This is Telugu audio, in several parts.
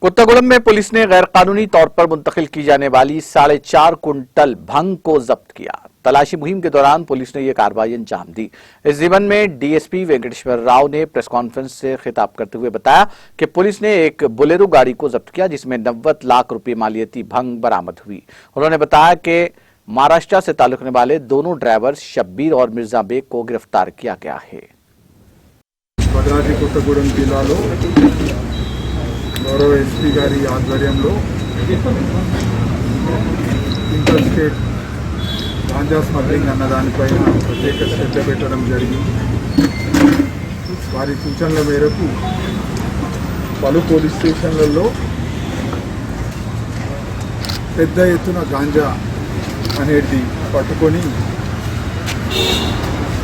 कोत्तागुड़म में पुलिस ने गैर कानूनी तौर पर मुंतकिल की जाने वाली 4.5 कुंटल भंग को जब्त किया। तलाशी मुहिम के दौरान पुलिस ने यह कार्रवाई अंजाम दी। इस जिमन में डीएसपी वेंकटेश्वर राव ने प्रेस कॉन्फ्रेंस से खिताब करते हुए बताया कि पुलिस ने एक बोलेरो गाड़ी को जब्त किया जिसमें 90 लाख रुपए मालियती भंग बरामद हुई। उन्होंने बताया कि महाराष्ट्र से ताल्लुक रखने वाले दोनों ड्राइवर शब्बीर और मिर्जा बेग को गिरफ्तार किया गया है। భద్రాద్రి కొత్తగూడెం జిల్లాలో గౌరవ ఎస్పీ గారి ఆధ్వర్యంలో ఇంటర్ స్టేట్ గాంజా స్మగ్లింగ్ అన్న దానిపైన ప్రత్యేక శ్రద్ధ పెట్టడం జరిగింది। వారి సూచనల మేరకు పలు పోలీస్ స్టేషన్లలో పెద్ద ఎత్తున గాంజా అనేది పట్టుకొని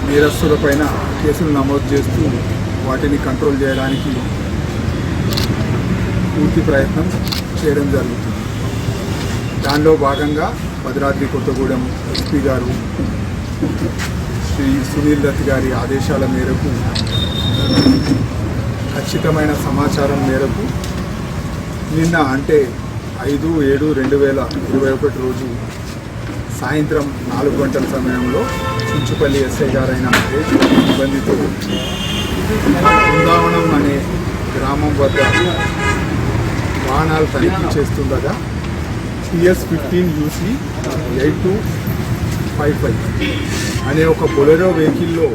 నేరస్తులపైన కేసులు నమోదు చేస్తూ వాటిని కంట్రోల్ చేయడానికి పూర్తి ప్రయత్నం చేయడం జరుగుతుంది। దానిలో భాగంగా భద్రాద్రి కొత్తగూడెం ఎస్పీ గారు శ్రీ సునీల్ దత్ గారి ఆదేశాల మేరకు ఖచ్చితమైన సమాచారం మేరకు నిన్న అంటే 5/7/2021 రోజు సాయంత్రం 4 గంటల సమయంలో చించుపల్లి ఎస్ఐ గారైన మహేష్ సిబ్బందితో బృందావనం అనే గ్రామం వద్ద వాహనాలు తనిఖీ చేస్తుండగా PS15 UC 8255 అనే ఒక బొలెరో వెహికల్లో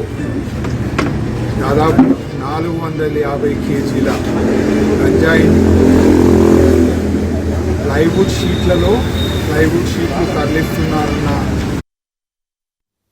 దాదాపు 450 కేజీల గంజాయి ప్లైవుడ్ షీట్లు తరలిస్తున్నారన్న